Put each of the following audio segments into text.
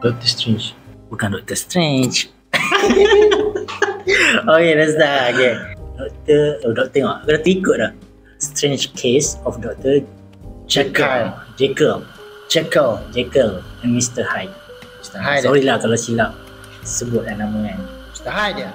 Doctor Strange. Bukan Doctor Strange. Okay, dah start. Okay. Doktor tengok. Aku dah ikut dah. Strange Case of Dr. Jekyll and Mr. Hyde. Sorry lah kalau silap sebut nama kan. Mr. Hyde dia.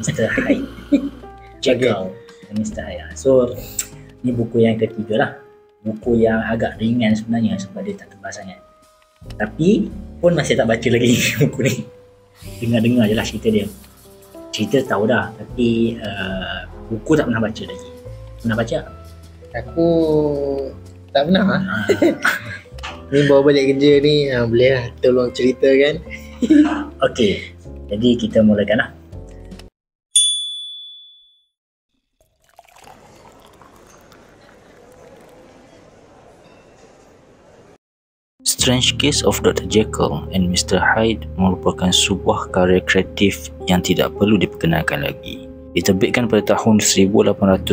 Mr. Hyde. Jekyll and Mr. Hyde. So ni buku yang ketiga lah. Buku yang agak ringan sebenarnya sebab dia tak tebal sangat. Tapi pun masih tak baca lagi buku ni. Dengar-dengar je lah cerita dia. Cerita tahu dah, tapi buku tak pernah baca lagi. Pernah baca? Aku tak pernah. Ni bawa balik kerja ni, boleh lah tolong cerita kan. Okey, jadi kita mulakan lah. Strange Case of Dr. Jekyll and Mr. Hyde merupakan sebuah karya kreatif yang tidak perlu diperkenalkan lagi. Diterbitkan pada tahun 1886,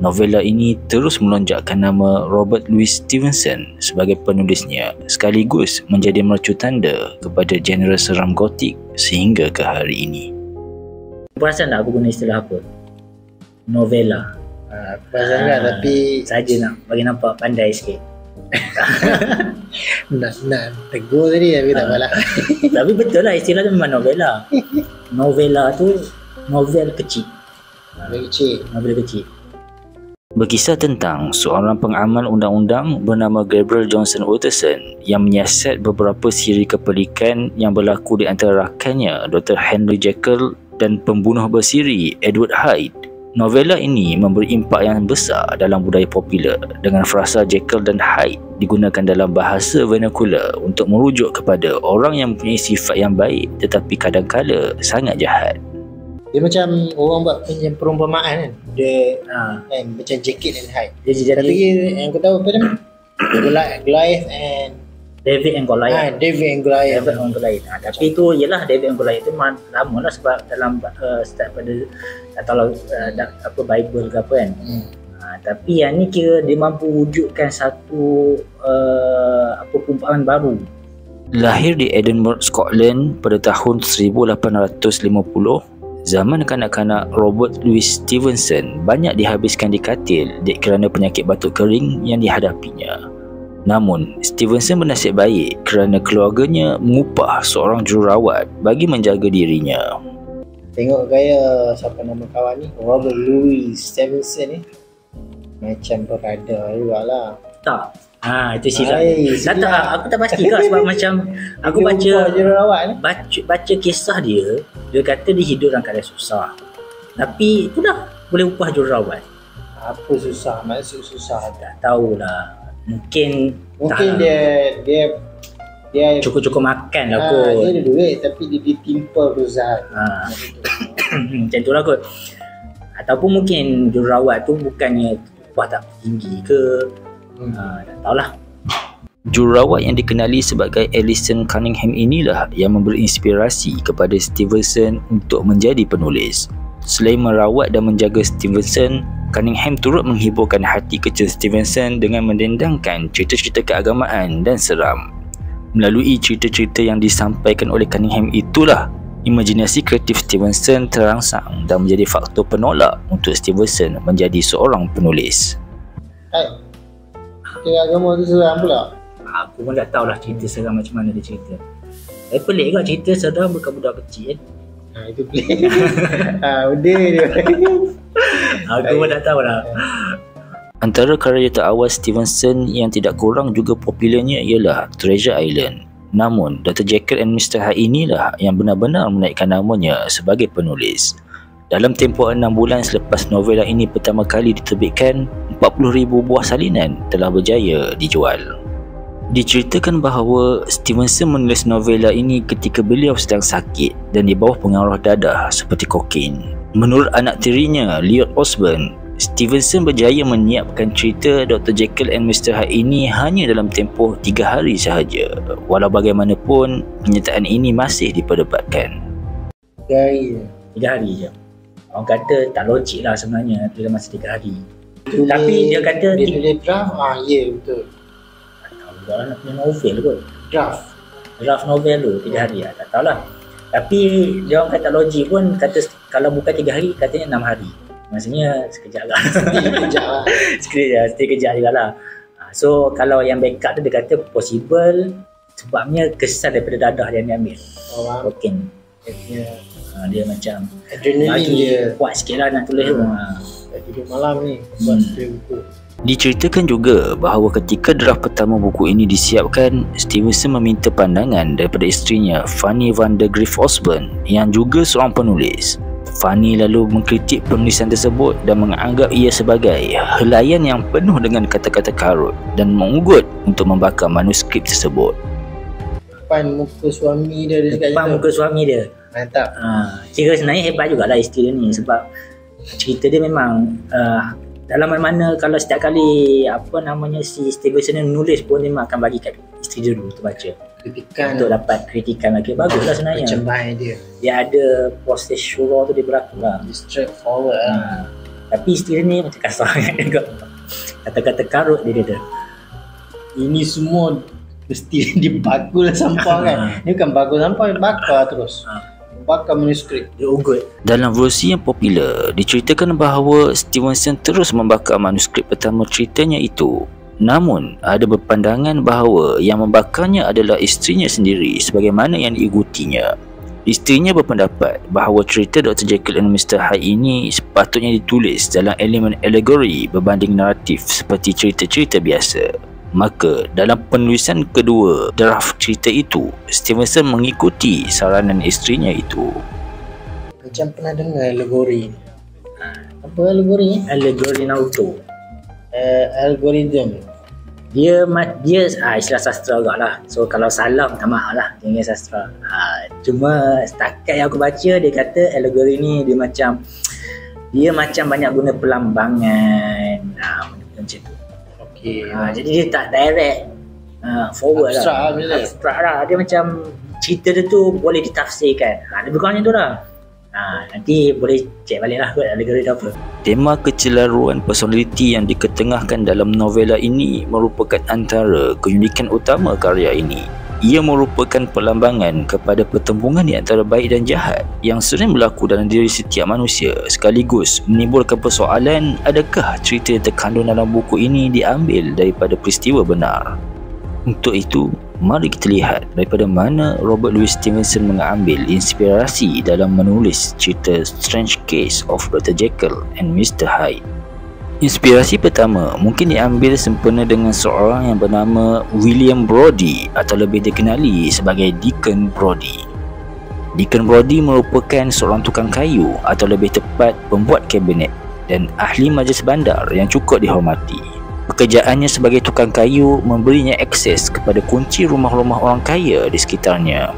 novela ini terus melonjakkan nama Robert Louis Stevenson sebagai penulisnya, sekaligus menjadi mercutanda kepada genre seram gotik sehingga ke hari ini. Perasan tak aku guna istilah apa? Novela. Perasan kan, tapi saja nak bagi nampak pandai sikit. nak tegur tadi tapi tak apalah. Tapi betul lah, istilah tu memang novela. Novela tu novel kecil. Novel kecil. Berkisah tentang seorang pengamal undang-undang bernama Gabriel Johnson Utterson yang menyiasat beberapa siri kepelikan yang berlaku di antara rakannya Dr. Henry Jekyll dan pembunuh bersiri Edward Hyde. Novela ini memberi impak yang besar dalam budaya popular dengan frasa Jekyll dan Hyde digunakan dalam bahasa vernacular untuk merujuk kepada orang yang mempunyai sifat yang baik tetapi kadang-kala sangat jahat. Dia macam orang buat perumpamaan kan. Dia kan, macam Jekyll and Hyde. Tapi yang aku tahu apa nama? Goliath and David and Goliath. Tapi tu ialah David and Goliath tu lama lah sebab dalam start pada atau apa Bible ke apa kan. Tapi yang ni kira dia mampu wujudkan satu perumpamaan baru. Lahir di Edinburgh, Scotland pada tahun 1850, zaman kanak-kanak Robert Louis Stevenson banyak dihabiskan di katil kerana penyakit batuk kering yang dihadapinya. Namun, Stevenson bernasib baik kerana keluarganya mengupah seorang jururawat bagi menjaga dirinya. Tengok gaya siapa nama kawan ni, Robert Louis Stevenson ni, macam berada jugalah. Tak. Itu silap. Tak, aku tak pasti kau sebab macam aku baca kisah dia kata dia hidup dalam keadaan susah. Tapi itulah boleh upah jururawat. Apa susah? Maksud susah tak tahulah. Mungkin dia cukup-cukup makan lah kot. Dia ada duit tapi dia ditimpa perusahaan. Macam tu lah kot. Ataupun mungkin jururawat tu bukannya upah tak tinggi ke. Tak tahulah. Jururawat yang dikenali sebagai Alison Cunningham inilah yang memberi inspirasi kepada Stevenson untuk menjadi penulis. Selain merawat dan menjaga Stevenson, Cunningham turut menghiburkan hati kecil Stevenson dengan mendendangkan cerita-cerita keagamaan dan seram. Melalui cerita-cerita yang disampaikan oleh Cunningham itulah imajinasi kreatif Stevenson terangsang dan menjadi faktor penolak untuk Stevenson menjadi seorang penulis. Cerita agama tu seram pula? Aku pun tak tahulah cerita seram macam mana dia cerita. Pelik kot cerita seram budak-budak kecil. Itu pelik. Udah dia. Aku pun tak tahulah. Antara karya terawal Stevenson yang tidak kurang juga popularnya ialah Treasure Island. Namun, Dr. Jekyll and Mr. Hyde inilah yang benar-benar menaikkan namanya sebagai penulis. Dalam tempoh 6 bulan selepas novela ini pertama kali diterbitkan, 40,000 buah salinan telah berjaya dijual. Diceritakan bahawa Stevenson menulis novela ini ketika beliau sedang sakit dan di bawah pengaruh dadah seperti kokain. Menurut anak tirinya, Lloyd Osborne, Stevenson berjaya menyiapkan cerita Dr. Jekyll and Mr. Hyde ini hanya dalam tempoh 3 hari sahaja. Walau bagaimanapun, kenyataan ini masih diperdebatkan. 3 hari je. Orang kata tak logik lah sebenarnya dalam masa 3 hari. Tapi dia kata dia tulis draft. Ya betul. Tak tahu lah nak punya novel kot. Draft. Draft novel tu 3 hari lah. Tak tahulah. Tapi dia orang kata logik pun kata kalau bukan 3 hari katanya 6 hari. Maksudnya sekejap lah. Sekejap juga lah. So kalau yang backup tu dia kata possible sebabnya kesan daripada dadah dia ambil. Kokain. Dia macam adrenaline dia kuat sikit lah nak tulis tu. Tidur malam ni buat buku. Diceritakan juga bahawa ketika draft pertama buku ini disiapkan, Stevenson meminta pandangan daripada isterinya Fanny van der Grief Osborn yang juga seorang penulis. Fanny lalu mengkritik penulisan tersebut dan menganggap ia sebagai helaian yang penuh dengan kata-kata karut dan mengugut untuk membakar manuskrip tersebut. Depan muka suami dia cakap depan muka suami dia. Mantap. Kira sebenarnya hebat jugalah isteri dia ni sebab cerita dia memang dalam mana-mana kalau setiap kali si Stevenson menulis pun dia memang akan bagi kat isteri dia dulu untuk baca. Kritikan untuk dapat kritikan lagi. Baguslah sebenarnya. Macam baik dia. Dia ada proses syurah tu dia berlaku lah. Straightforward lah. Tapi isteri dia ni macam kasar juga. Kata-kata karut dia ada. Ini semua mesti dibakul sampah kan. Ini bukan bakul sampah, bakar terus. Bakar manuskrip. Dia ugut. Dalam versi yang popular, diceritakan bahawa Stevenson terus membakar manuskrip pertama ceritanya itu. Namun, ada berpandangan bahawa yang membakarnya adalah isterinya sendiri sebagaimana yang diikutinya. Isterinya berpendapat bahawa cerita Dr. Jekyll and Mr. Hyde ini sepatutnya ditulis dalam elemen alegori berbanding naratif seperti cerita-cerita biasa. Maka dalam penulisan kedua draft cerita itu, Stevenson mengikuti saranan isterinya itu. Macam pernah dengar alegori. Apa alegori ni? Alegori Naruto. Algorithm. Dia istilah sastra juga lah. So kalau salah minta maaf lah, dia sastra. Cuma setakat yang aku baca dia kata alegori ni dia macam banyak guna pelambangan. Macam tu. Jadi dia tak direct forward abstrak lah. Dia macam cerita dia tu boleh ditafsirkan. Lebih kurang macam tu lah. Nanti boleh cek balik lah kot alegori tu apa. Tema kecelaruan personaliti yang diketengahkan dalam novela ini merupakan antara keunikan utama karya ini. Ia merupakan perlambangan kepada pertembungan di antara baik dan jahat yang sering berlaku dalam diri setiap manusia, sekaligus menimbulkan persoalan adakah cerita yang terkandung dalam buku ini diambil daripada peristiwa benar. Untuk itu, mari kita lihat daripada mana Robert Louis Stevenson mengambil inspirasi dalam menulis cerita Strange Case of Dr. Jekyll and Mr. Hyde. Inspirasi pertama mungkin diambil sempena dengan seorang yang bernama William Brodie atau lebih dikenali sebagai Deacon Brodie. Deacon Brodie merupakan seorang tukang kayu atau lebih tepat pembuat kabinet dan ahli majlis bandar yang cukup dihormati. Pekerjaannya sebagai tukang kayu memberinya akses kepada kunci rumah-rumah orang kaya di sekitarnya.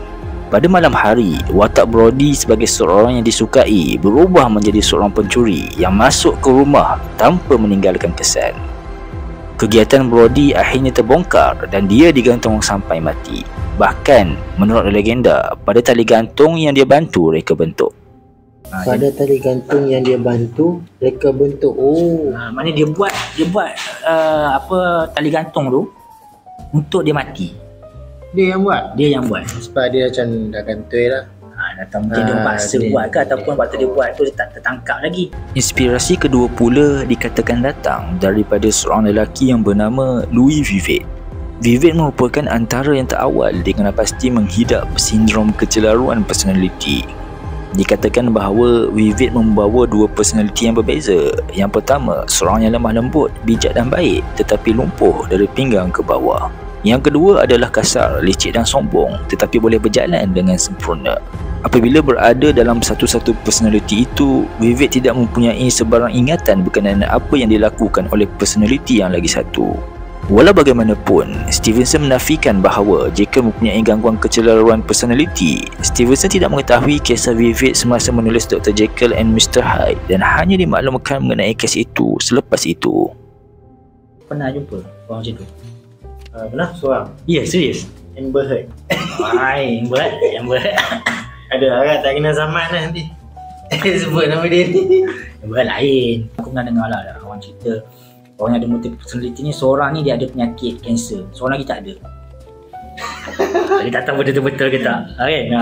Pada malam hari, watak Brodie sebagai seorang yang disukai berubah menjadi seorang pencuri yang masuk ke rumah tanpa meninggalkan kesan. Kegiatan Brodie akhirnya terbongkar dan dia digantung sampai mati. Bahkan, menurut legenda, pada tali gantung yang dia bantu reka bentuk. Pada tali gantung yang dia bantu reka bentuk. Maknanya dia buat tali gantung tu untuk dia mati. Dia yang buat sebab dia macam dah kantoi lah. Mungkin dia paksa buat ke ataupun waktu dia buat tu dia tak tertangkap lagi. Inspirasi kedua pula dikatakan datang daripada seorang lelaki yang bernama Louis Vivet. Vivet merupakan antara yang terawal dengan pasti menghidap sindrom kecelaruan personaliti. Dikatakan bahawa Vivet membawa dua personaliti yang berbeza. Yang pertama, seorang yang lemah lembut, bijak dan baik tetapi lumpuh dari pinggang ke bawah. Yang kedua adalah kasar, licik dan sombong tetapi boleh berjalan dengan sempurna. Apabila berada dalam satu-satu personaliti itu, Vivet tidak mempunyai sebarang ingatan berkenaan apa yang dilakukan oleh personaliti yang lagi satu. Walau bagaimanapun, Stevenson menafikan bahawa Jekyll mempunyai gangguan kecelaruan personaliti. Stevenson tidak mengetahui kisah Vivet semasa menulis Dr. Jekyll and Mr. Hyde dan hanya dimaklumkan mengenai kes itu selepas itu. Pernah jumpa orang macam tu? Pernah seorang? Ya, serius? Amber Heard. Amber Heard. Ada agak tak kena zaman lah nanti. Sebut nama dia ni. Amber Heard lain. Aku pernah dengar lah orang cerita orang yang ada multiple personality ni, seorang ni dia ada penyakit kanser, seorang lagi tak ada. Jadi tak tahu betul-betul ke tak. Okay.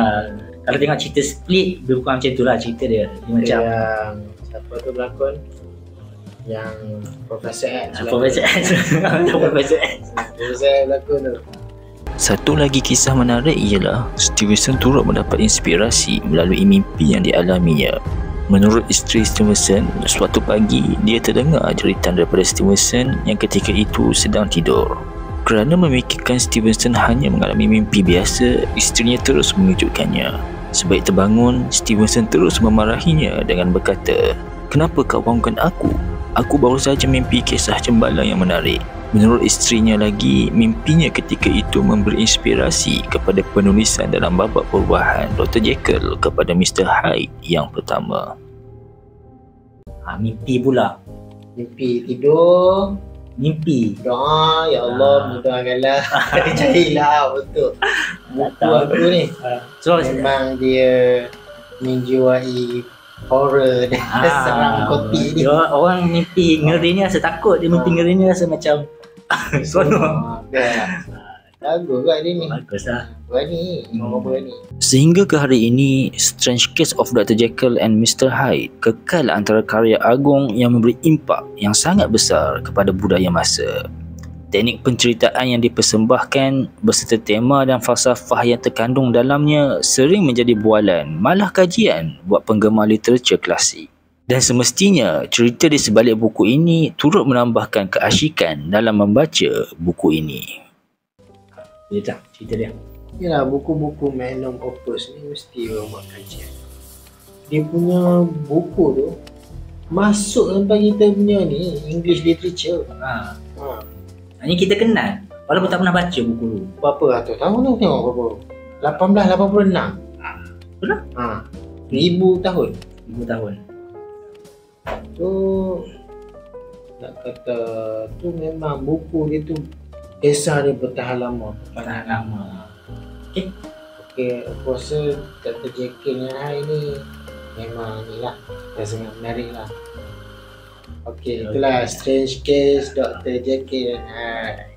Kalau tengok cerita Split, lebih kurang macam tu lah cerita dia. Dia macam yang siapa tu berlakon? Yang Profesor X. Profesor X. Profesor X. Profesor X berlakon tu. Satu lagi kisah menarik ialah Stevenson turut mendapat inspirasi melalui mimpi yang dialaminya. Menurut isteri Stevenson, suatu pagi dia terdengar jeritan daripada Stevenson yang ketika itu sedang tidur. Kerana memikirkan Stevenson hanya mengalami mimpi biasa, isterinya terus mengejutkannya. Sebaik terbangun, Stevenson terus memarahinya dengan berkata, "Kenapa kau bangunkan aku? Aku baru saja mimpi kisah cembalang yang menarik." Menurut isterinya lagi, mimpinya ketika itu memberi inspirasi kepada penulisan dalam babak perubahan Dr. Jekyll kepada Mr. Hyde yang pertama. Mimpi pula. Mimpi tidur. Mimpi. Doa, ya Allah mudahkanlah. Carilah betul. Buku aku ni. So, memang dia menjiwai horror dan seram kopi ni. Orang mimpi ngeri ni rasa takut. Dia mimpi ngeri ni rasa macam seronok. Bagus kan dia ni. Bagus lah. Berani. Orang berani. Sehingga ke hari ini, Strange Case of Dr. Jekyll and Mr. Hyde kekal antara karya agung yang memberi impak yang sangat besar kepada budaya masa. Teknik penceritaan yang dipersembahkan berserta tema dan falsafah yang terkandung dalamnya sering menjadi bualan, malah kajian buat penggemar literatur klasik. Dan semestinya cerita di sebalik buku ini turut menambahkan keasyikan dalam membaca buku ini. Dia cerita dia. Yalah, buku-buku magnum opus ni mesti orang buat kajian. Dia punya buku tu masuk sampai kita punya ni English literature. Ini kita kenal walaupun tak pernah baca buku tu. Berapa ratus tahun tu tengok berapa? 1886. Betul tak? 1000 tahun. 1000 tahun. Tu nak kata tu memang buku dia tu kisah dia bertahan lama. Okey, aku rasa Dr. Jekyll dengan Hyde ni memang ni lah, dah sangat menarik lah. Okey, itulah Strange Case Dr. Jekyll and Hyde.